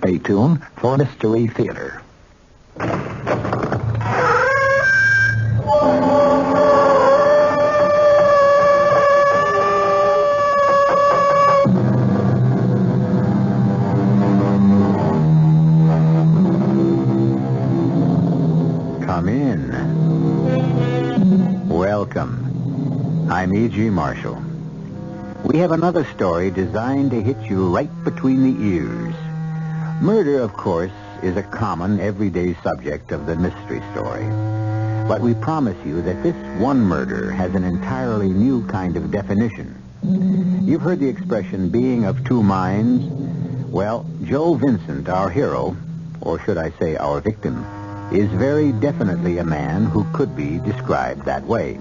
Stay tuned for Mystery Theater. Come in. Welcome. I'm E.G. Marshall. We have another story designed to hit you right between the ears. Murder, of course, is a common, everyday subject of the mystery story. But we promise you that this one murder has an entirely new kind of definition. You've heard the expression, being of two minds. Well, Joe Vincent, our hero, or should I say our victim, is very definitely a man who could be described that way.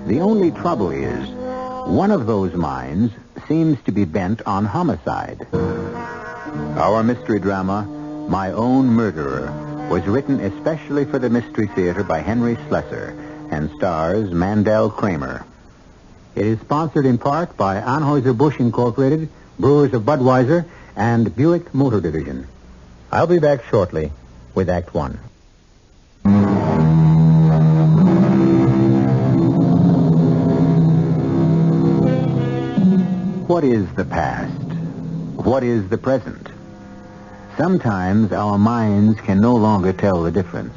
The only trouble is, one of those minds seems to be bent on homicide. Our mystery drama, My Own Murderer, was written especially for the Mystery Theater by Henry Slesser and stars Mandel Kramer. It is sponsored in part by Anheuser-Busch Incorporated, Brewers of Budweiser, and Buick Motor Division. I'll be back shortly with Act One. What is the past? What is the present? Sometimes our minds can no longer tell the difference.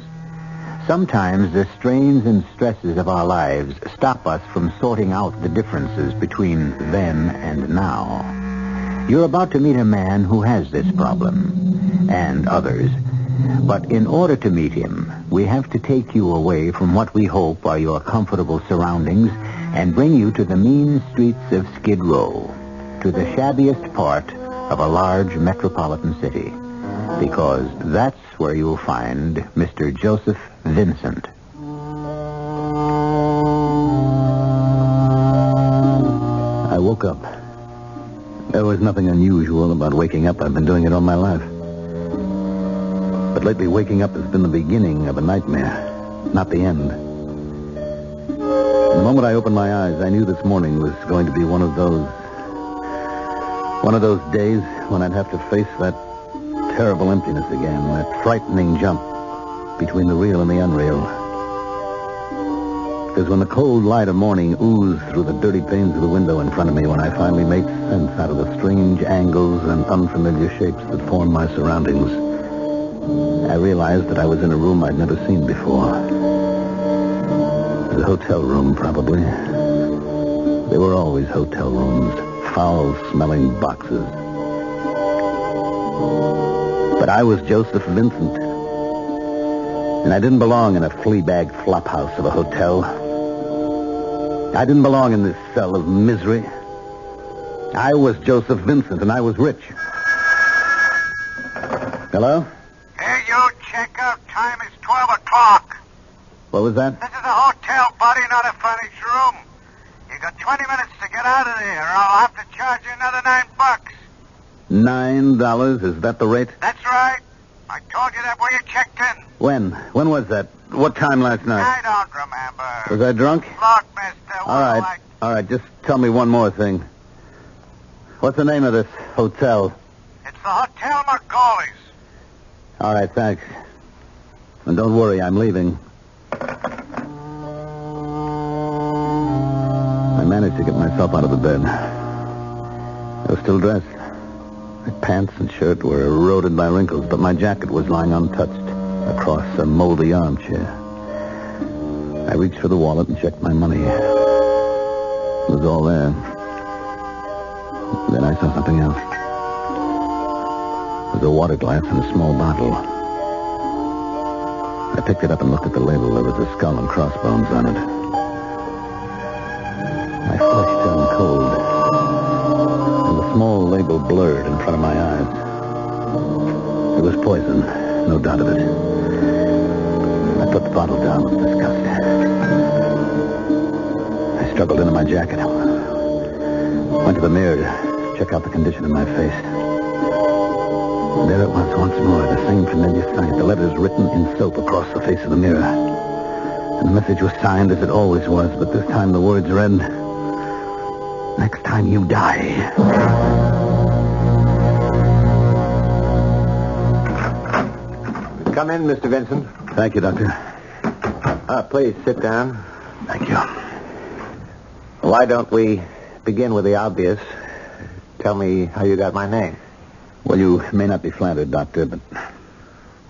Sometimes the strains and stresses of our lives stop us from sorting out the differences between then and now. You're about to meet a man who has this problem, and others. But in order to meet him, we have to take you away from what we hope are your comfortable surroundings and bring you to the mean streets of Skid Row, to the shabbiest part of a large metropolitan city, because that's where you'll find Mr. Joseph Vincent. I woke up. There was nothing unusual about waking up. I've been doing it all my life. But lately, waking up has been the beginning of a nightmare, not the end. The moment I opened my eyes, I knew this morning was going to be one of those days when I'd have to face that terrible emptiness again, that frightening jump between the real and the unreal. Because when the cold light of morning oozed through the dirty panes of the window in front of me, when I finally made sense out of the strange angles and unfamiliar shapes that formed my surroundings, I realized that I was in a room I'd never seen before. The hotel room, probably. There were always hotel rooms, foul-smelling boxes. But I was Joseph Vincent. And I didn't belong in a flea-bag flophouse of a hotel. I didn't belong in this cell of misery. I was Joseph Vincent, and I was rich. Hello? Hey, you, checkout time is 12 o'clock. What was that? This is a hotel, buddy, not a furnished room. You got 20 minutes to get out of there, or I'll have to charge you another $9. $9? Is that the rate? That's right. I told you that when you checked in. When? When was that? What time last night? I don't remember. Was I drunk? Look, mister. All right, just tell me one more thing. What's the name of this hotel? It's the Hotel Macaulay's. All right, thanks. And don't worry, I'm leaving. I managed to get myself out of the bed. I was still dressed. My pants and shirt were eroded by wrinkles, but my jacket was lying untouched across a moldy armchair. I reached for the wallet and checked my money. It was all there. Then I saw something else. There was a water glass and a small bottle. I picked it up and looked at the label. There was a skull and crossbones on it. My flesh turned cold, and the small label blurred in front of my eyes. It was poison, no doubt of it. I put the bottle down with disgust. I struggled into my jacket. Went to the mirror to check out the condition of my face. And there it was once more, the same familiar sight, the letters written in soap across the face of the mirror. And the message was signed as it always was, but this time the words read, "Next time you die." Come in, Mr. Vincent. Thank you, Doctor. Please, sit down. Thank you. Why don't we begin with the obvious? Tell me how you got my name. Well, you may not be flattered, Doctor, but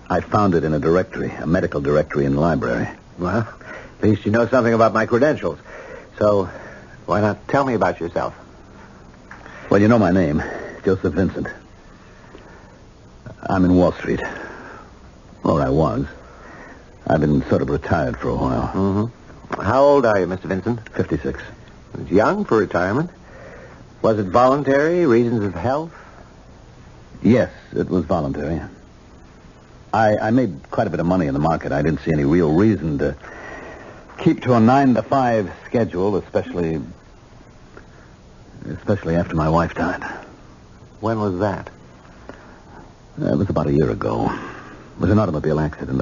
I found it in a directory, a medical directory in the library. Well, at least you know something about my credentials. So, why not tell me about yourself? Well, you know my name, Joseph Vincent. I'm in Wall Street. Or I was. I've been sort of retired for a while. Mm-hmm. How old are you, Mr. Vincent? 56. It's young for retirement. Was it voluntary, reasons of health? Yes, it was voluntary. I made quite a bit of money in the market. I didn't see any real reason to keep to a 9-to-5 schedule, especially after my wife died. When was that? It was about a year ago. It was an automobile accident.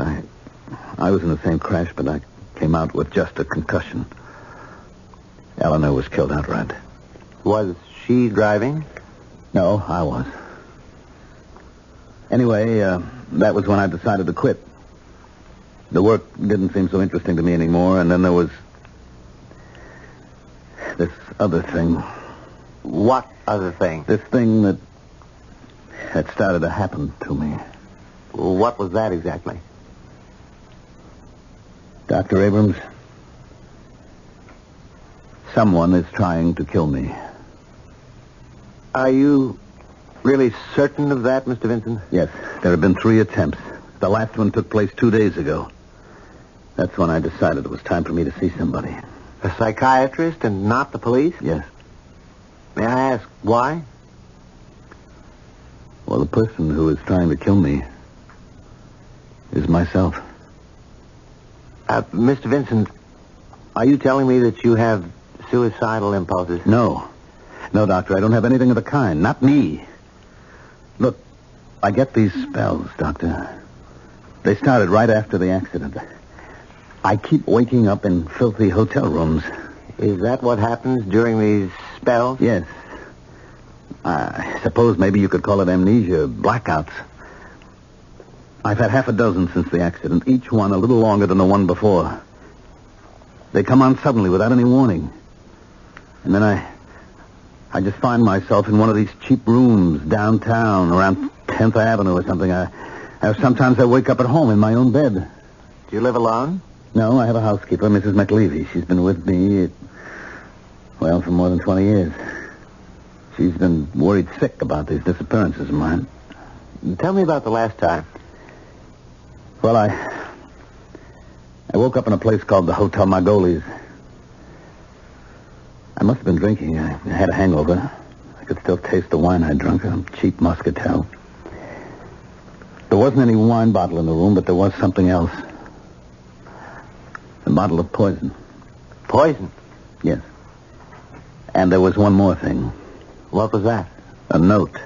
I was in the same crash, but I came out with just a concussion. Eleanor was killed outright. Was she driving? No, I was. Anyway, that was when I decided to quit. The work didn't seem so interesting to me anymore, and then there was this other thing. What other thing? This thing that had started to happen to me. What was that exactly? Dr. Abrams, someone is trying to kill me. Are you really certain of that, Mr. Vincent? Yes, there have been 3 attempts. The last one took place 2 days ago. That's when I decided it was time for me to see somebody. A psychiatrist and not the police? Yes. May I ask why? Well, the person who is trying to kill me is myself. Mr. Vincent, are you telling me that you have suicidal impulses? No. No, Doctor, I don't have anything of the kind. Not me. Look, I get these spells, Doctor. They started right after the accident. I keep waking up in filthy hotel rooms. Is that what happens during these spells? Yes. I suppose maybe you could call it amnesia, blackouts. I've had half a dozen since the accident, each one a little longer than the one before. They come on suddenly without any warning. And then I just find myself in one of these cheap rooms downtown around 10th Avenue or something. Sometimes I wake up at home in my own bed. Do you live alone? No, I have a housekeeper, Mrs. McLeavy. She's been with me, for more than 20 years. She's been worried sick about these disappearances of mine. Tell me about the last time. Well, I woke up in a place called the Hotel Margolies. I must have been drinking. I had a hangover. I could still taste the wine I'd drunk, a cheap Muscatel. There wasn't any wine bottle in the room, but there was something else. A bottle of poison. Poison? Yes. And there was one more thing. What was that? A note.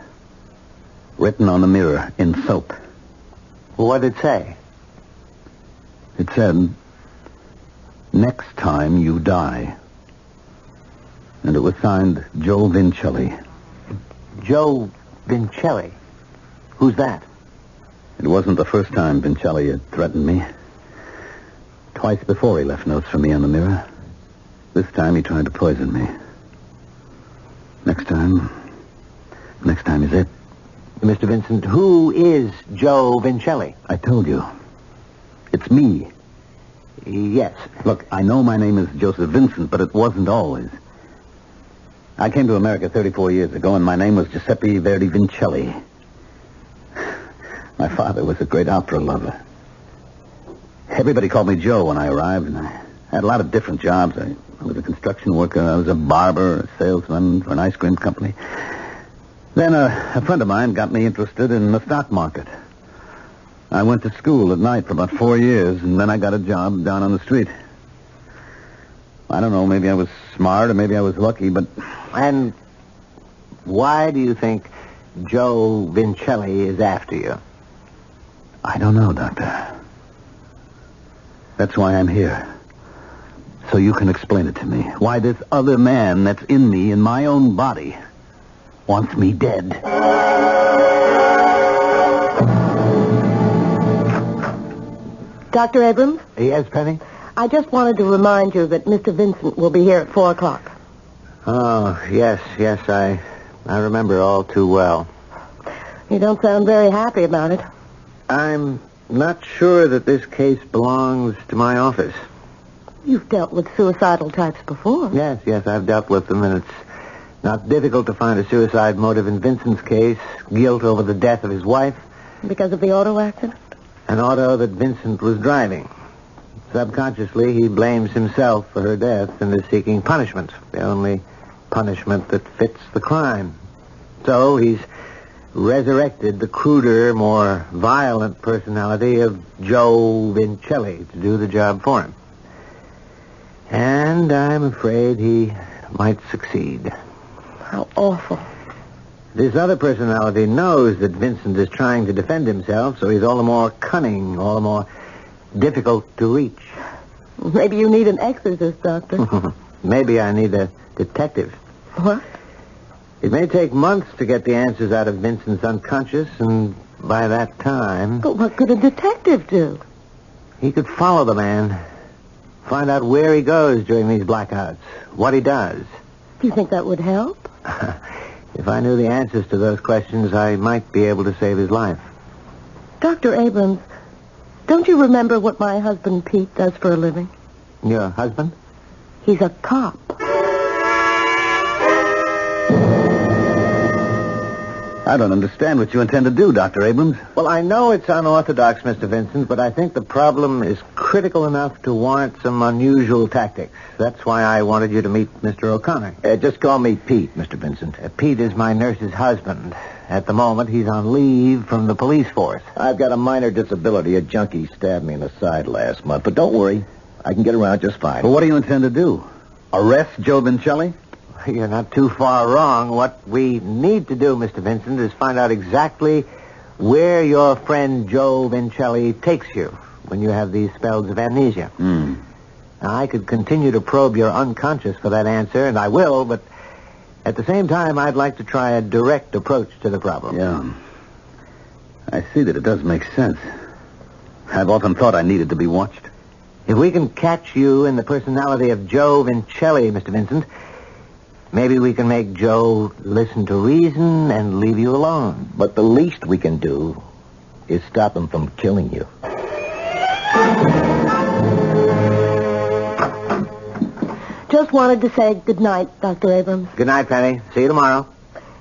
Written on the mirror in soap. What did it say? It said, "Next time you die." And it was signed Joe Vincelli. Joe Vincelli? Who's that? It wasn't the first time Vincelli had threatened me. Twice before he left notes for me on the mirror. This time he tried to poison me. Next time is it. Mr. Vincent, who is Joe Vincelli? I told you. It's me. Yes. Look, I know my name is Joseph Vincent, but it wasn't always. I came to America 34 years ago, and my name was Giuseppe Verdi Vincelli. My father was a great opera lover. Everybody called me Joe when I arrived, and I had a lot of different jobs. I was a construction worker. I was a barber, a salesman for an ice cream company. Then a friend of mine got me interested in the stock market. I went to school at night for about 4 years, and then I got a job down on the street. I don't know, maybe I was smart or maybe I was lucky, but... And why do you think Joe Vincelli is after you? I don't know, Doctor. That's why I'm here. So you can explain it to me. Why this other man that's in me, in my own body, wants me dead. Dr. Abrams? Yes, Penny? I just wanted to remind you that Mr. Vincent will be here at 4 o'clock. Oh, yes, I remember all too well. You don't sound very happy about it. I'm not sure that this case belongs to my office. You've dealt with suicidal types before. Yes, I've dealt with them, and it's not difficult to find a suicide motive in Vincent's case. Guilt over the death of his wife. Because of the auto accident? An auto that Vincent was driving. Subconsciously, he blames himself for her death and is seeking punishment. The only punishment that fits the crime. So he's resurrected the cruder, more violent personality of Joe Vincelli to do the job for him. And I'm afraid he might succeed. How awful. This other personality knows that Vincent is trying to defend himself, so he's all the more cunning, all the more difficult to reach. Maybe you need an exorcist, Doctor. Maybe I need a detective. What? It may take months to get the answers out of Vincent's unconscious, and by that time... But what could a detective do? He could follow the man, find out where he goes during these blackouts, what he does. Do you think that would help? If I knew the answers to those questions, I might be able to save his life. Dr. Abrams, don't you remember what my husband Pete does for a living? Your husband? He's a cop. I don't understand what you intend to do, Dr. Abrams. Well, I know it's unorthodox, Mr. Vincent, but I think the problem is critical enough to warrant some unusual tactics. That's why I wanted you to meet Mr. O'Connor. Just call me Pete, Mr. Vincent. Pete is my nurse's husband. At the moment, he's on leave from the police force. I've got a minor disability. A junkie stabbed me in the side last month. But don't worry. I can get around just fine. Well, what do you intend to do? Arrest Joe Vincelli? You're not too far wrong. What we need to do, Mr. Vincent, is find out exactly where your friend Joe Vincelli takes you when you have these spells of amnesia. Now, I could continue to probe your unconscious for that answer, and I will, but at the same time, I'd like to try a direct approach to the problem. Yeah. I see that it does make sense. I've often thought I needed to be watched. If we can catch you in the personality of Joe Vincelli, Mr. Vincent, maybe we can make Joe listen to reason and leave you alone. But the least we can do is stop him from killing you. Just wanted to say good night, Dr. Abrams. Good night, Penny. See you tomorrow.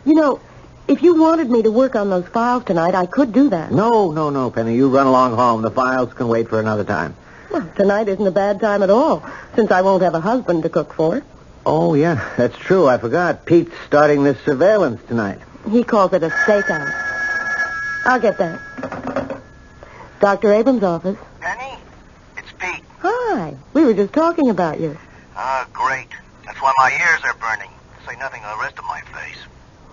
You know, if you wanted me to work on those files tonight, I could do that. No, Penny. You run along home. The files can wait for another time. Well, tonight isn't a bad time at all, since I won't have a husband to cook for. Oh, yeah, that's true. I forgot. Pete's starting this surveillance tonight. He calls it a stakeout. I'll get that. Dr. Abrams' office. Penny, it's Pete. Hi. We were just talking about you. Ah, great. That's why my ears are burning. To say nothing of the rest of my face.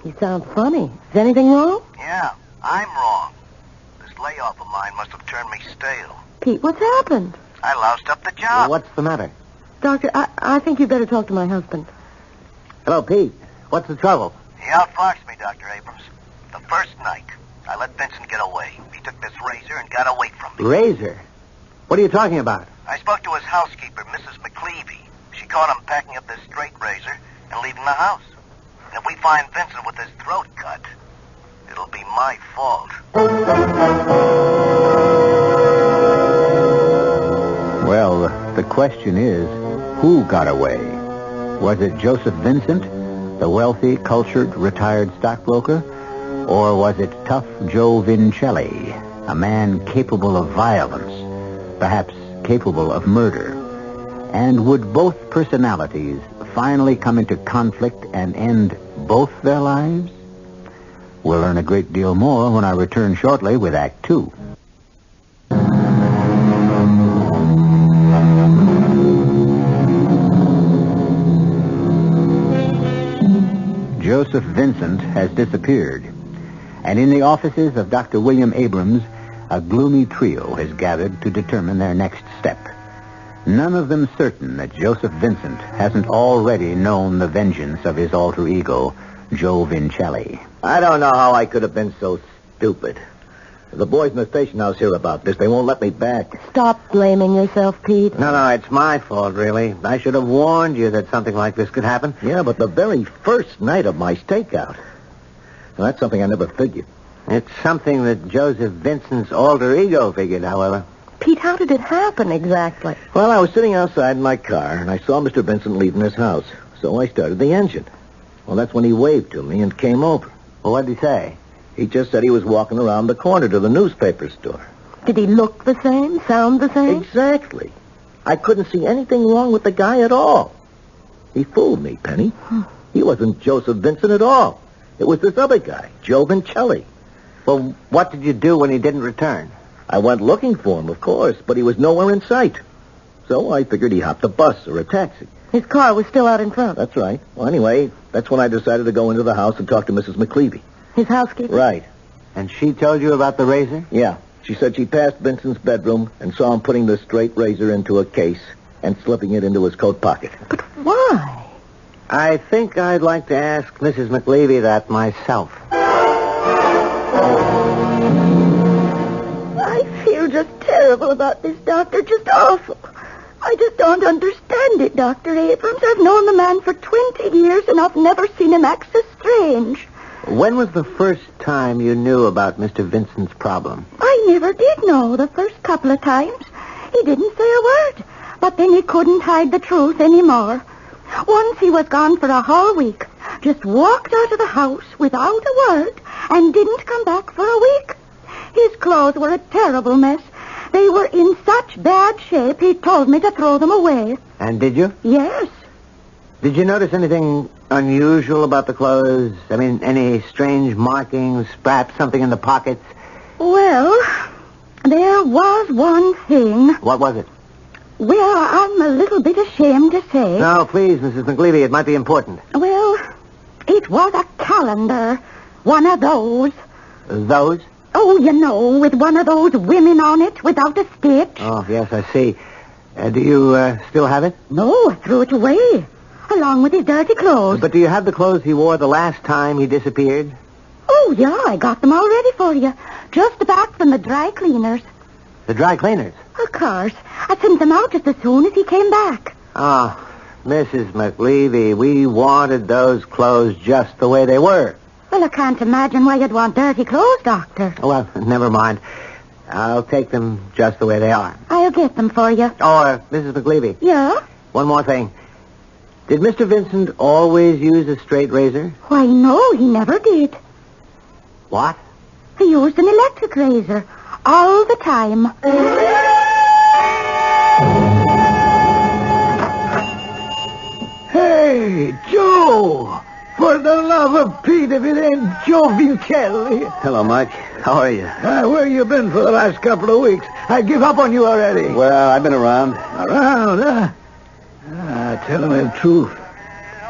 You sound funny. Is anything wrong? Yeah, I'm wrong. This layoff of mine must have turned me stale. Pete, what's happened? I loused up the job. Well, what's the matter? Doctor, I think you'd better talk to my husband. Hello, Pete. What's the trouble? He outfoxed me, Dr. Abrams. The first night, I let Vincent get away. He took this razor and got away from me. Razor? What are you talking about? I spoke to his housekeeper, Mrs. McLeavy. She caught him packing up this straight razor and leaving the house. And if we find Vincent with his throat cut, it'll be my fault. Well, the question is, who got away? Was it Joseph Vincent, the wealthy, cultured, retired stockbroker? Or was it tough Joe Vincelli, a man capable of violence, perhaps capable of murder? And would both personalities finally come into conflict and end both their lives? We'll learn a great deal more when I return shortly with Act 2. Joseph Vincent has disappeared, and in the offices of Dr. William Abrams, a gloomy trio has gathered to determine their next step. None of them certain that Joseph Vincent hasn't already known the vengeance of his alter ego, Joe Vincelli. I don't know how I could have been so stupid. The boys in the station house hear about this. They won't let me back. Stop blaming yourself, Pete. No, it's my fault, really. I should have warned you that something like this could happen. Yeah, but the very first night of my stakeout. Well, that's something I never figured. It's something that Joseph Vincent's alter ego figured, however. Pete, how did it happen exactly? Well, I was sitting outside in my car, and I saw Mr. Vincent leaving his house. So I started the engine. Well, that's when he waved to me and came over. Well, what did he say? He just said he was walking around the corner to the newspaper store. Did he look the same, sound the same? Exactly. I couldn't see anything wrong with the guy at all. He fooled me, Penny. He wasn't Joseph Vincent at all. It was this other guy, Joe Vincelli. Well, what did you do when he didn't return? I went looking for him, of course, but he was nowhere in sight. So I figured he hopped a bus or a taxi. His car was still out in front. That's right. Well, anyway, that's when I decided to go into the house and talk to Mrs. McLeavy. His housekeeper? Right. And she told you about the razor? Yeah. She said she passed Vincent's bedroom and saw him putting the straight razor into a case and slipping it into his coat pocket. But why? I think I'd like to ask Mrs. McLeavy that myself. I feel just terrible about this, Doctor. Just awful. I just don't understand it, Dr. Abrams. I've known the man for 20 years, and I've never seen him act so strange. When was the first time you knew about Mr. Vincent's problem? I never did know the first couple of times. He didn't say a word, but then he couldn't hide the truth anymore. Once he was gone for a whole week, just walked out of the house without a word, and didn't come back for a week. His clothes were a terrible mess. They were in such bad shape, he told me to throw them away. And did you? Yes. Did you notice anything unusual about the clothes? I mean, any strange markings, perhaps something in the pockets? Well, there was one thing. What was it? Well, I'm a little bit ashamed to say. No, please, Mrs. McLeavy, it might be important. Well, it was a calendar. One of those. Those? Oh, you know, with one of those women on it without a stitch. Oh, yes, I see. Do you still have it? No, I threw it away, along with his dirty clothes. But do you have the clothes he wore the last time he disappeared? Oh, yeah, I got them all ready for you. Just back from the dry cleaners. The dry cleaners? Of course. I sent them out just as soon as he came back. Oh, Mrs. McLeavy, we wanted those clothes just the way they were. Well, I can't imagine why you'd want dirty clothes, Doctor. Well, never mind. I'll take them just the way they are. I'll get them for you. Oh, Mrs. McLeavy. Yeah? One more thing. Did Mr. Vincent always use a straight razor? Why, no, he never did. What? He used an electric razor all the time. Hey, Joe! For the love of Pete, if it ain't Joe Vincelli. Hello, Mike. How are you? Where you been for the last couple of weeks? I give up on you already. Well, I've been around. Around, huh? Tell me the truth.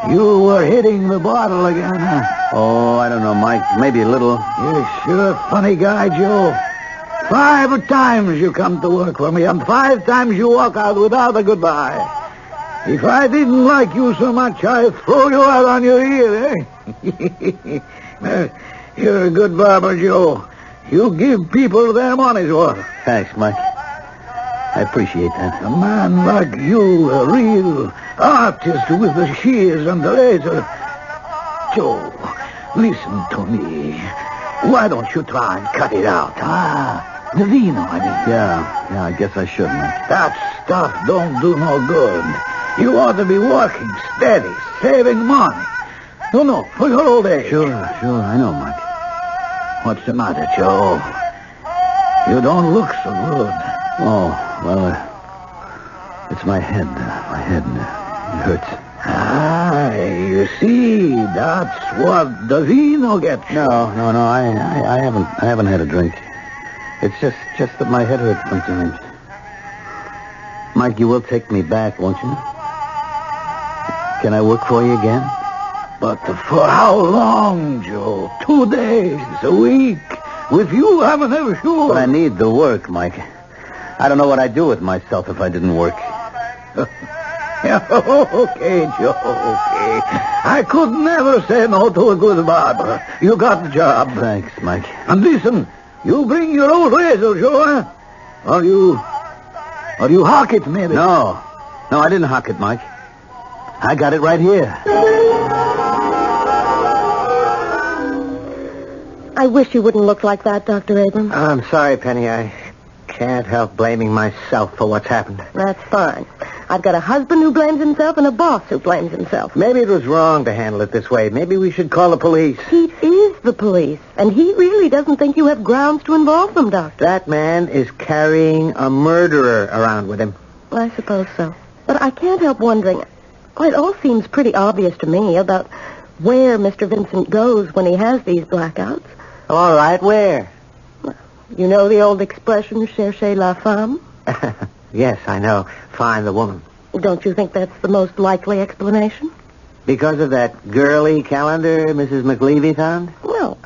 You were hitting the bottle again, huh? Oh, I don't know, Mike. Maybe a little. You're sure a funny guy, Joe. 5 times you come to work for me, and 5 times you walk out without a goodbye. If I didn't like you so much, I'd throw you out on your ear, eh? You're a good barber, Joe. You give people their money's worth. Thanks, Mike. I appreciate that. A man like you, a real artist with the shears and the razor. Joe, listen to me. Why don't you try and cut it out, huh? The vino, I mean. Yeah, I guess I should, Mike. That stuff don't do no good. You ought to be working steady, saving money. No, for your old age. Sure, I know, Mike. What's the matter, Joe? You don't look so good. Oh, well, it's my head. My head, it hurts. You see, that's what the vino gets. No, I haven't had a drink. It's just that my head hurts sometimes. Mike, you will take me back, won't you? Can I work for you again? But for how long, Joe? 2 days, a week? With you, I'm never sure. But I need the work, Mike. I don't know what I'd do with myself if I didn't work. Okay, Joe, okay. I could never say no to a good barber. You got the job. Thanks, Mike. And listen, You bring your old razor, Joe, huh? Or you hawk it, maybe? No, I didn't hawk it, Mike. I got it right here. I wish you wouldn't look like that, Dr. Abrams. I'm sorry, Penny. I can't help blaming myself for what's happened. That's fine. I've got a husband who blames himself and a boss who blames himself. Maybe it was wrong to handle it this way. Maybe we should call the police. He is the police, and he really doesn't think you have grounds to involve them, Doctor. That man is carrying a murderer around with him. I suppose so. But I can't help wondering. It all seems pretty obvious to me about where Mr. Vincent goes when he has these blackouts. All right, where? You know the old expression, cherchez la femme? Yes, I know. Find the woman. Don't you think that's the most likely explanation? Because of that girly calendar Mrs. McLeavy found? Well,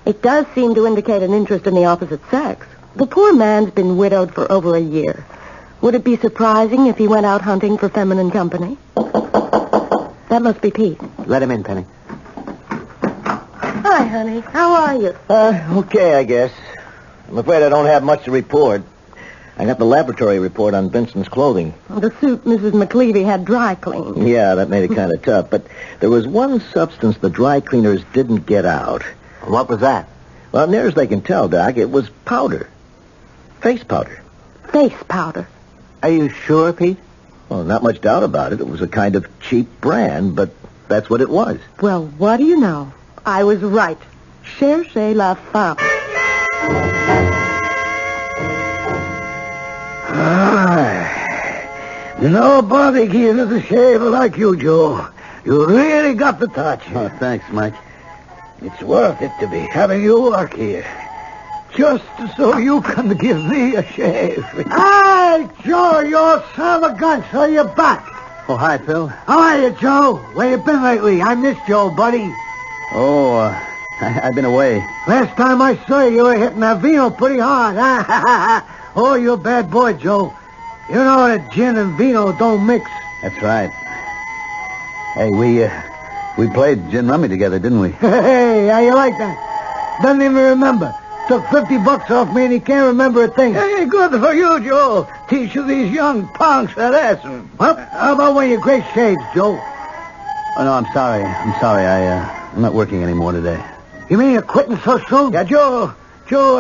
it does seem to indicate an interest in the opposite sex. The poor man's been widowed for over a year. Would it be surprising if he went out hunting for feminine company? That must be Pete. Let him in, Penny. Hi, honey. How are you? Okay, I guess. I'm afraid I don't have much to report. I got the laboratory report on Vincent's clothing. The suit Mrs. McLeavy had dry cleaned. Yeah, that made it kind of tough. But there was one substance the dry cleaners didn't get out. What was that? Well, near as they can tell, Doc, it was powder. Face powder. Face powder. Are you sure, Pete? Well, not much doubt about it. It was a kind of cheap brand, but that's what it was. Well, what do you know? I was right. Cherchez la femme. Nobody gives us a shaver like you, Joe. You really got the touch. Oh, thanks, Mike. It's worth it to be having you work here. Just so you can give me a shave. Hey, Joe, you son of a gun, so you're back. Oh, hi, Phil. How are you, Joe? Where you been lately? I missed you, buddy. Oh, I've been away. Last time I saw you were hitting that vino pretty hard. Oh, you're a bad boy, Joe. You know that gin and vino don't mix. That's right. Hey, we played gin rummy together, didn't we? Hey, how you like that? Doesn't even remember. Took $50 off me and he can't remember a thing. Hey, good for you, Joe. Teach you these young punks a lesson. Well, how about when your great shades, Joe? Oh, no, I'm sorry. I'm not working anymore today. You mean you're quitting so soon? Yeah, Joe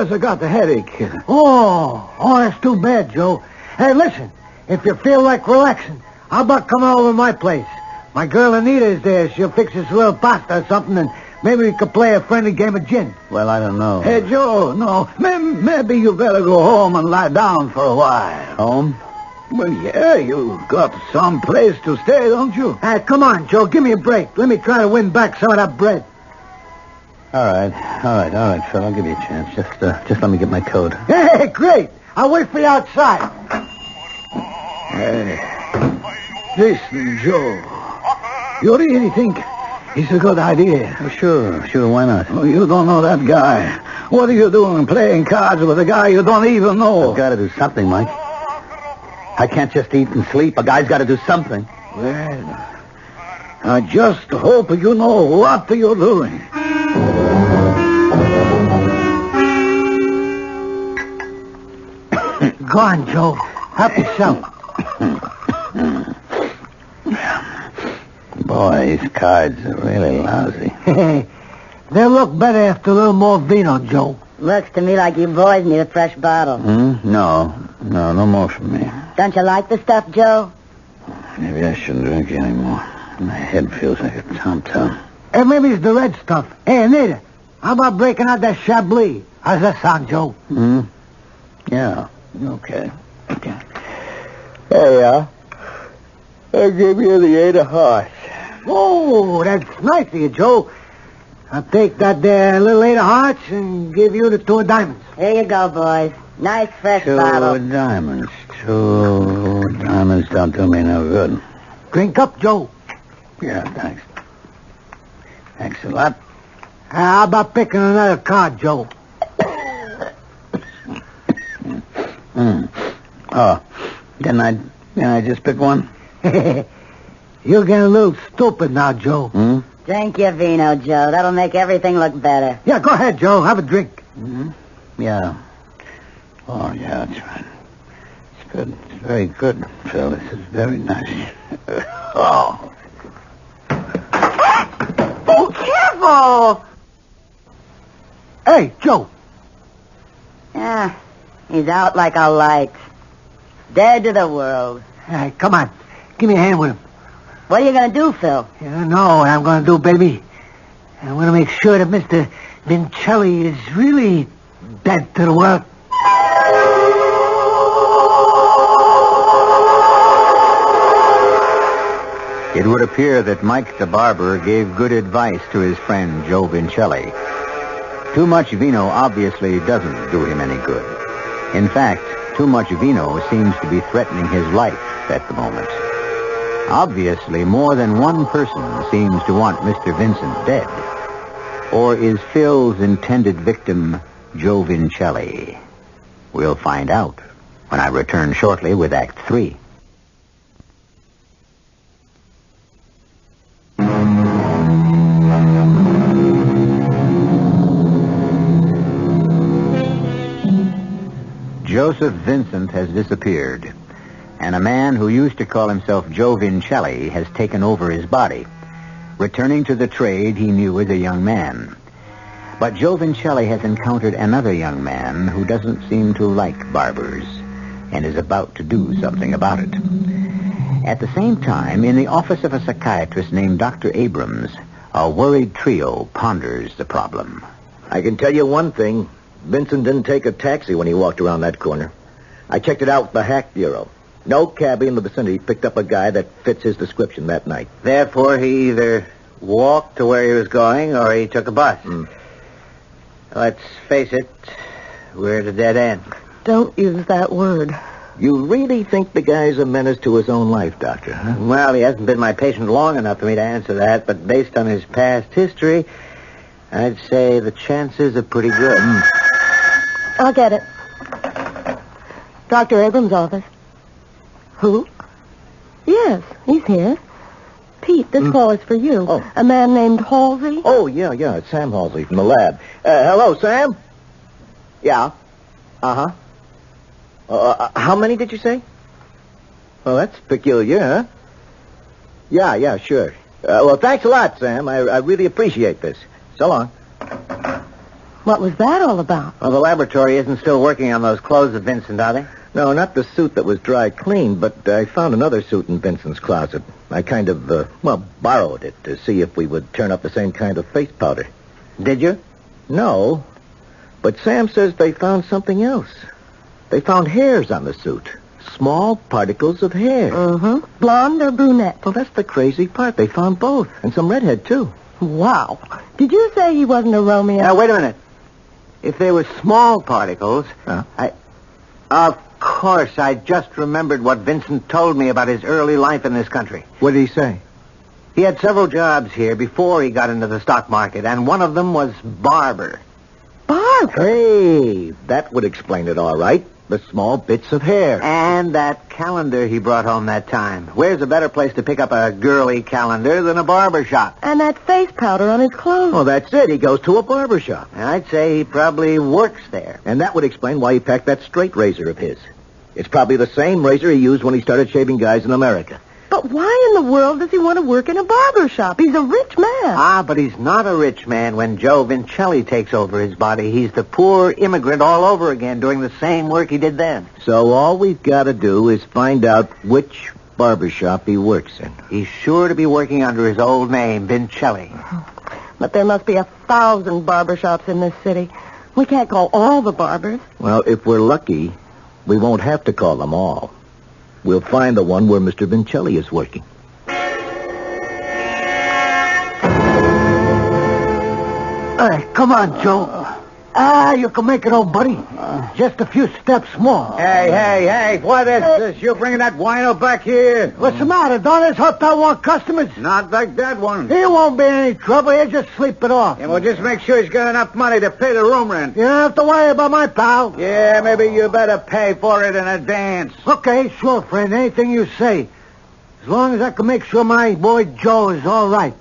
has got the headache. Oh, that's too bad, Joe. Hey, listen, if you feel like relaxing, how about coming over to my place? My girl Anita is there. She'll fix us a little pasta or something, and maybe we could play a friendly game of gin. Well, I don't know. Hey, Joe, no. Maybe you better go home and lie down for a while. Home? Well, yeah, you got some place to stay, don't you? Hey, come on, Joe. Give me a break. Let me try to win back some of that bread. All right, Phil. I'll give you a chance. Just let me get my coat. Hey, great. I'll wait for you outside. Hey, listen, Joe. You really think it's a good idea? Oh, sure. Why not? Oh, you don't know that guy. What are you doing playing cards with a guy you don't even know? I've got to do something, Mike. I can't just eat and sleep. A guy's got to do something. Well, I just hope you know what you're doing. Go on, Joe. Help yourself. Boy, these cards are really lousy. They'll look better after a little more vino, Joe. Looks to me like you boys need a fresh bottle. No more from me. Don't you like the stuff, Joe? Maybe I shouldn't drink anymore. My head feels like a tom-tom. Hey, maybe it's the red stuff. Hey, Anita, how about breaking out that Chablis? How's that sound, Joe? Yeah, okay. Hey, I'll give you the 8 of hearts. Oh, that's nice of you, Joe. I'll take that there little 8 of hearts and give you the 2 of diamonds. Here you go, boys. Nice fresh 2 bottle. diamonds. 2 diamonds don't do me no good. Drink up, Joe. Yeah, thanks. Thanks a lot. How about picking another card, Joe? Oh, didn't I just pick one? You're getting a little stupid now, Joe. Drink your vino, Joe. That'll make everything look better. Yeah, go ahead, Joe. Have a drink. Yeah. Oh, yeah, that's right. It's good. It's very good, Phil. This is very nice. Oh. Oh, careful! Hey, Joe. Yeah, he's out like a light. Dead to the world. Hey, come on. Give me a hand with him. What are you going to do, Phil? You don't know what I'm going to do, baby. I want to make sure that Mr. Vincelli is really dead to the world. It would appear that Mike the barber gave good advice to his friend Joe Vincelli. Too much vino obviously doesn't do him any good. In fact, too much vino seems to be threatening his life at the moment. Obviously, more than one person seems to want Mr. Vincent dead. Or is Phil's intended victim Joe Vincelli? We'll find out when I return shortly with Act 3. Joseph Vincent has disappeared, and a man who used to call himself Joe Vincelli has taken over his body, returning to the trade he knew as a young man. But Joe Vincelli has encountered another young man who doesn't seem to like barbers and is about to do something about it. At the same time, in the office of a psychiatrist named Dr. Abrams, a worried trio ponders the problem. I can tell you one thing. Vincent didn't take a taxi when he walked around that corner. I checked it out with the Hack Bureau. No cabbie in the vicinity picked up a guy that fits his description that night. Therefore, he either walked to where he was going or he took a bus. Let's face it, we're at a dead end. Don't use that word. You really think the guy's a menace to his own life, Doctor, huh? Well, he hasn't been my patient long enough for me to answer that, but based on his past history, I'd say the chances are pretty good. I'll get it. Dr. Abrams' office. Who? Yes, he's here. Pete, this call is for you. Oh. A man named Halsey. Oh, yeah, it's Sam Halsey from the lab. Hello, Sam? Yeah. Uh-huh. How many did you say? Well, that's peculiar, huh? Yeah, sure. Well, thanks a lot, Sam. I really appreciate this. So long. What was that all about? Well, the laboratory isn't still working on those clothes of Vincent, are they? No, not the suit that was dry cleaned, but I found another suit in Vincent's closet. I kind of, borrowed it to see if we would turn up the same kind of face powder. Did you? No, but Sam says they found something else. They found hairs on the suit. Small particles of hair. Blonde or brunette? Well, that's the crazy part. They found both. And some redhead, too. Wow. Did you say he wasn't a Romeo? Now, wait a minute. If they were small particles, Of course, I just remembered what Vincent told me about his early life in this country. What did he say? He had several jobs here before he got into the stock market, and one of them was barber. Barber? Hey, that would explain it all right. The small bits of hair. And that calendar he brought home that time. Where's a better place to pick up a girly calendar than a barber shop? And that face powder on his clothes. Oh, that's it. He goes to a barber shop. I'd say he probably works there. And that would explain why he packed that straight razor of his. It's probably the same razor he used when he started shaving guys in America. But why in the world does he want to work in a barber shop? He's a rich man. But he's not a rich man when Joe Vincelli takes over his body. He's the poor immigrant all over again, doing the same work he did then. So all we've got to do is find out which barber shop he works in. He's sure to be working under his old name, Vincelli. But there must be 1,000 barber shops in this city. We can't call all the barbers. Well, if we're lucky, we won't have to call them all. We'll find the one where Mr. Vincelli is working. Hey, come on, Joe. You can make it, old buddy. Just a few steps more. Hey, what is this? You're bringing that wino back here? What's the matter? Don't this hotel want customers? Not like that one. He won't be any trouble. He'll just sleep it off. Yeah, well, just make sure he's got enough money to pay the room rent. You don't have to worry about my pal. Yeah, maybe you better pay for it in advance. Okay, sure, friend. Anything you say. As long as I can make sure my boy Joe is all right.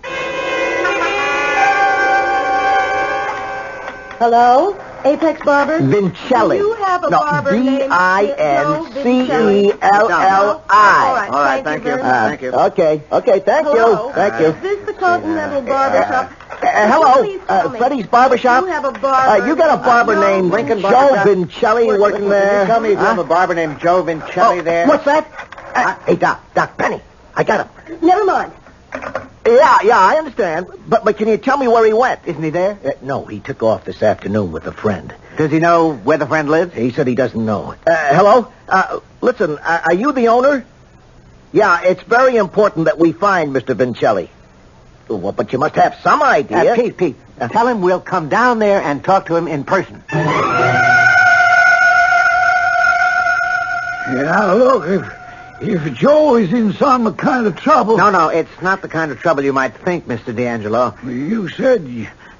Hello? Apex Barbers? Vincelli. Do you have a barber named Vincelli. All right, thank you. Thank you. Okay, thank Hello? you. Thank you. Is this the Continental Barber Shop? Hello, Please tell me. Freddie's Barber Shop. You have a barber. You got a barber named Lincoln Joe Barber Shop? Vincelli working there? Tell me if you have a barber named Joe Vincelli there. What's that? Hey, Doc, Penny, I got him. Never mind. Yeah, I understand. But can you tell me where he went? Isn't he there? No, he took off this afternoon with a friend. Does he know where the friend lives? He said he doesn't know. Hello? Listen, are you the owner? Yeah, it's very important that we find Mr. Vincelli. Well, but you must have some idea. Pete, tell him we'll come down there and talk to him in person. Yeah, look, if Joe is in some kind of trouble... No, it's not the kind of trouble you might think, Mr. D'Angelo. You said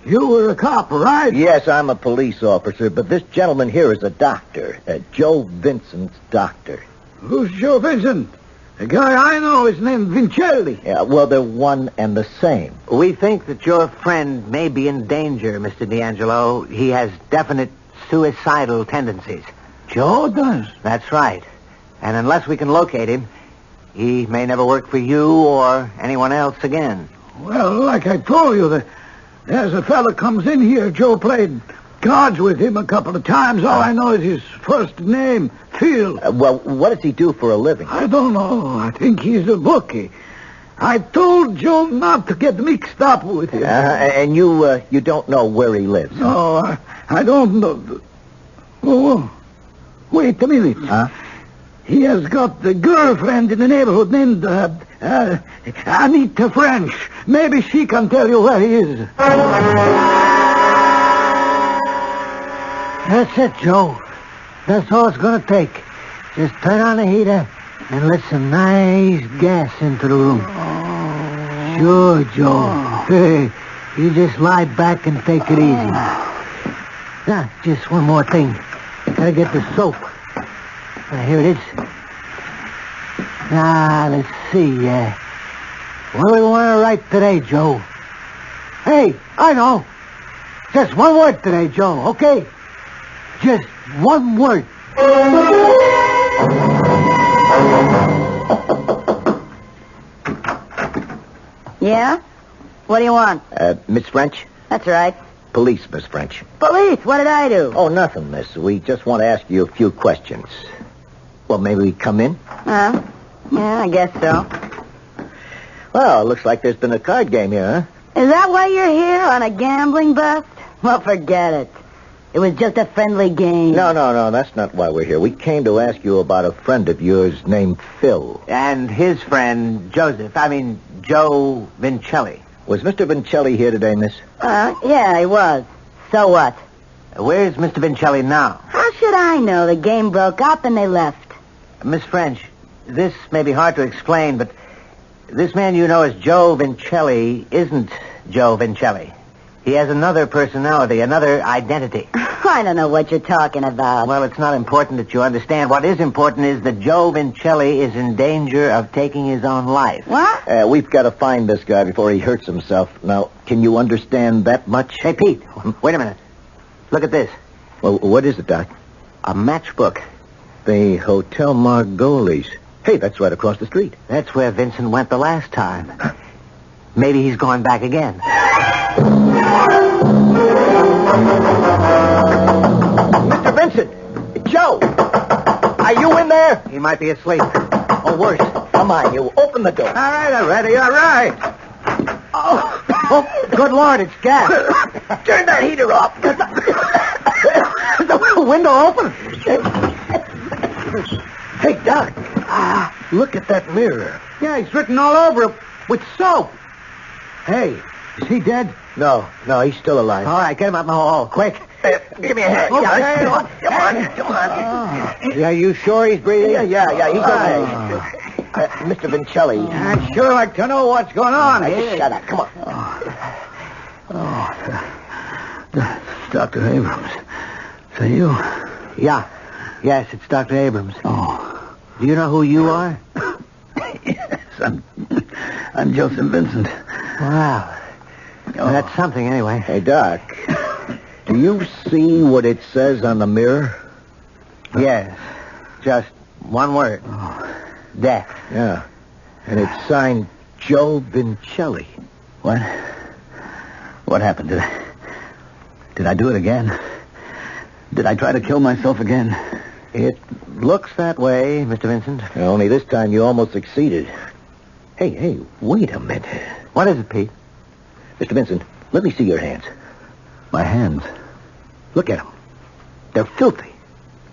you were a cop, right? Yes, I'm a police officer, but this gentleman here is a doctor. Joe Vincent's doctor. Who's Joe Vincent? The guy I know is named Vincelli. Yeah, well, they're one and the same. We think that your friend may be in danger, Mr. D'Angelo. He has definite suicidal tendencies. Joe does? That's right. And unless we can locate him, he may never work for you or anyone else again. Well, like I told you, there's a fella comes in here. Joe played cards with him a couple of times. All I know is his first name, Phil. Well, what does he do for a living? I don't know. I think he's a bookie. I told Joe not to get mixed up with him. And you don't know where he lives? No, I don't know. Oh, wait a minute. Huh? He has got a girlfriend in the neighborhood named Anita French. Maybe she can tell you where he is. That's it, Joe. That's all it's going to take. Just turn on the heater and let some nice gas into the room. Sure, Joe. Hey, you just lie back and take it easy. Now, just one more thing. Gotta get the soap. Here it is. Now, let's see. What do we want to write today, Joe? Hey, I know. Just one word today, Joe, okay? Just one word. Yeah? What do you want? Miss French? That's right. Police, Miss French. Police, what did I do? Oh, nothing, miss. We just want to ask you a few questions. Well, maybe we come in? Yeah, I guess so. Well, looks like there's been a card game here, huh? Is that why you're here, on a gambling bust? Well, forget it. It was just a friendly game. No, that's not why we're here. We came to ask you about a friend of yours named Phil. And his friend, Joe Vincelli. Was Mr. Vincelli here today, miss? Yeah, he was. So what? Where's Mr. Vincelli now? How should I know? The game broke up and they left. Miss French, this may be hard to explain, but this man you know as Joe Vincelli isn't Joe Vincelli. He has another personality, another identity. I don't know what you're talking about. Well, it's not important that you understand. What is important is that Joe Vincelli is in danger of taking his own life. What? We've got to find this guy before he hurts himself. Now, can you understand that much? Hey, Pete, wait a minute. Look at this. Well, what is it, Doc? A matchbook. The Hotel Margolis. Hey, that's right across the street. That's where Vincent went the last time. Maybe he's going back again. Mr. Vincent! Joe! Are you in there? He might be asleep. Or worse. Come on, you. Open the door. All right. Oh, good Lord, it's gas. Turn that heater off. The window open. Hey, Doc. Look at that mirror. Yeah, he's written all over it with soap. Hey, is he dead? No, he's still alive. All right, get him out in the hall, quick. Give me a hand. Okay. Come on. Yeah, you sure he's breathing? Yeah, he's okay. Mr. Vincelli. I'd sure like to know what's going on here. Shut up. Come on. It's Dr. Abrams. Is that you? Yeah. Yes, it's Dr. Abrams. Oh. Do you know who you are? Yes, I'm Joseph Vincent. Wow. Well, that's something, anyway. Hey, Doc. Do you see what it says on the mirror? Yes. Just one word. Death. Yeah. And it's signed Joe Vincelli. What? What happened? Did I do it again? Did I try to kill myself again? It looks that way, Mr. Vincent. Only this time you almost succeeded. Hey, wait a minute. What is it, Pete? Mr. Vincent, let me see your hands. My hands. Look at them. They're filthy.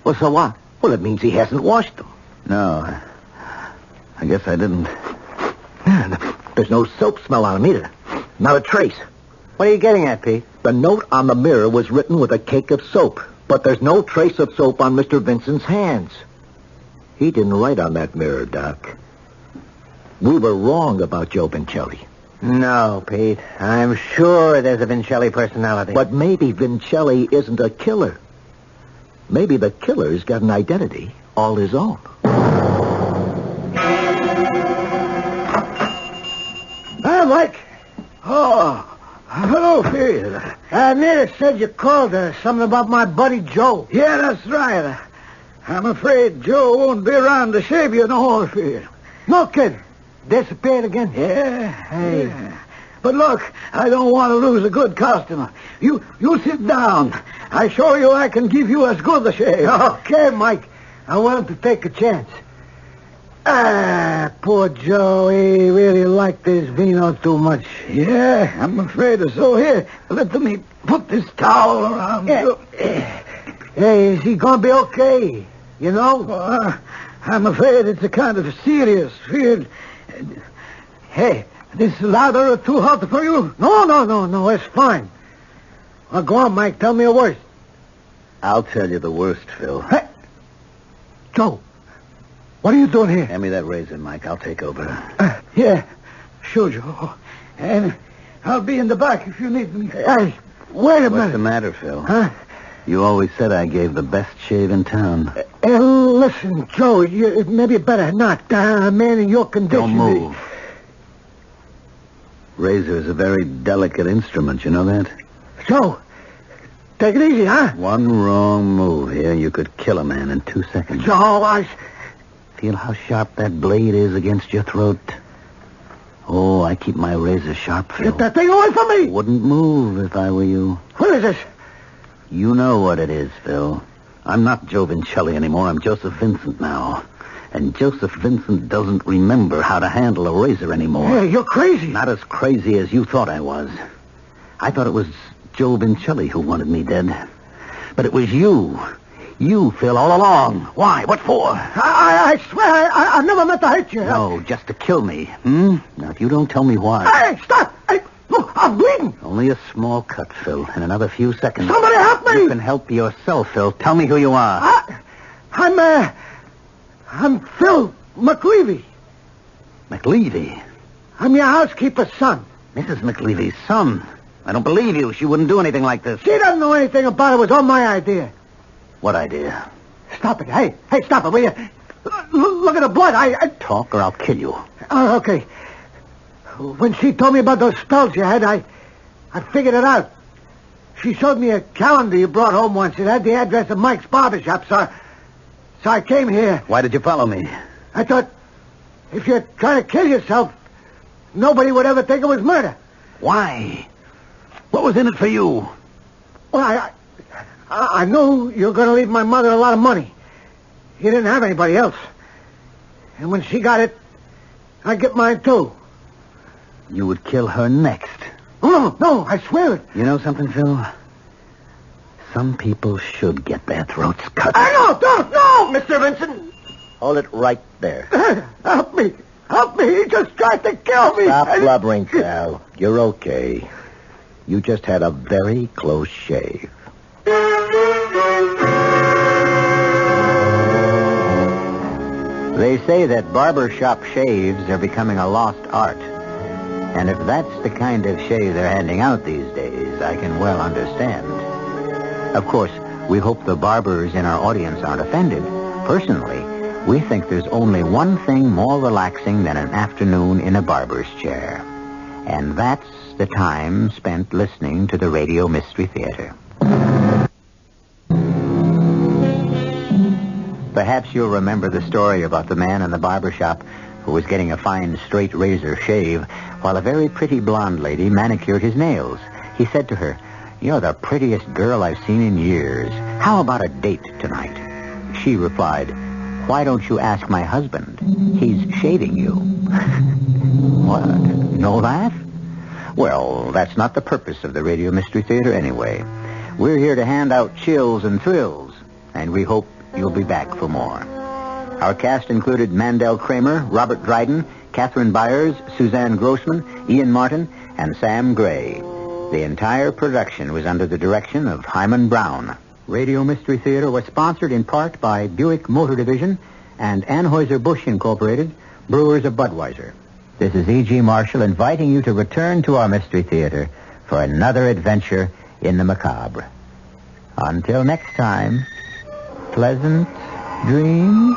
Well, so what? Well, it means he hasn't washed them. No. I guess I didn't. There's no soap smell on them either. Not a trace. What are you getting at, Pete? The note on the mirror was written with a cake of soap, but there's no trace of soap on Mr. Vincent's hands. He didn't write on that mirror, Doc. We were wrong about Joe Vincelli. No, Pete. I'm sure there's a Vincelli personality. But maybe Vincelli isn't a killer. Maybe the killer's got an identity all his own. Hi, Mike. Oh, hello, Phil. Nita said you called her. Something about my buddy Joe. Yeah, that's right. I'm afraid Joe won't be around to save you no more, Phil. No kidding. Disappeared again? Yeah. Hey. Yeah. But look, I don't want to lose a good customer. You sit down. I assure you I can give you as good a shave. Okay, Mike. I want him to take a chance. Poor Joe. He really liked this vino too much. Yeah, I'm afraid so. Here, let me put this towel around you. Hey, is he going to be okay? You know? I'm afraid it's a kind of serious fear. Hey, this lather too hot for you? No, it's fine. Well, go on, Mike. Tell me a worst. I'll tell you the worst, Phil. Hey, Joe, what are you doing here? Hand me that razor, Mike. I'll take over. Yeah, sure, Joe. And I'll be in the back if you need me. Hey, wait a What's minute. the matter, Phil? Huh? You always said I gave the best shave in town. Listen, Joe, maybe you better not. A man in your condition. Don't move. Razor is a very delicate instrument, you know that? Joe, take it easy, huh? One wrong move here, you could kill a man in 2 seconds. Joe, Feel how sharp that blade is against your throat? Oh, I keep my razor sharp, Phil. Get that thing away from me! Wouldn't move if I were you. What is this? You know what it is, Phil. I'm not Joe Vincelli anymore. I'm Joseph Vincent now. And Joseph Vincent doesn't remember how to handle a razor anymore. Hey, you're crazy. Not as crazy as you thought I was. I thought it was Joe Vincelli who wanted me dead. But it was you. You, Phil, all along. Why? What for? I swear, I never meant to hurt you. No, just to kill me. Now, if you don't tell me why... Hey, stop! Hey, look, I'm bleeding. Only a small cut, Phil. In another few seconds... Somebody help me! You can help yourself, Phil. Tell me who you are. I'm Phil McLeavy. McLeavy? I'm your housekeeper's son. Mrs. McLeavy's son? I don't believe you. She wouldn't do anything like this. She doesn't know anything about it. It was all my idea. What idea? Stop it. Hey, stop it, will you? Look at the blood. Talk or I'll kill you. Okay. When she told me about those spells you had, I figured it out. She showed me a calendar you brought home once. It had the address of Mike's barbershop, so I came here. Why did you follow me? I thought if you're trying to kill yourself, nobody would ever think it was murder. Why? What was in it for you? Well, I knew you were going to leave my mother a lot of money. You didn't have anybody else. And when she got it, I'd get mine too. You would kill her next. No, I swear it. You know something, Phil? Some people should get their throats cut. No, Mr. Vincent. Hold it right there. Help me. He just tried to kill me. Stop blubbering, pal. You're okay. You just had a very close shave. They say that barbershop shaves are becoming a lost art. And if that's the kind of shave they're handing out these days, I can well understand. Of course, we hope the barbers in our audience aren't offended. Personally, we think there's only one thing more relaxing than an afternoon in a barber's chair. And that's the time spent listening to the Radio Mystery Theater. perhaps you'll remember the story about the man in the barber shop who was getting a fine straight razor shave while a very pretty blonde lady manicured his nails. He said to her, "You're the prettiest girl I've seen in years. How about a date tonight?" She replied, "Why don't you ask my husband? He's shaving you." What? No laugh? Well, that's not the purpose of the Radio Mystery Theater anyway. We're here to hand out chills and thrills, and we hope you'll be back for more. Our cast included Mandel Kramer, Robert Dryden, Catherine Byers, Suzanne Grossman, Ian Martin, and Sam Gray. The entire production was under the direction of Himan Brown. Radio Mystery Theater was sponsored in part by Buick Motor Division and Anheuser-Busch Incorporated, brewers of Budweiser. This is E.G. Marshall inviting you to return to our Mystery Theater for another adventure in the macabre. Until next time, pleasant dreams.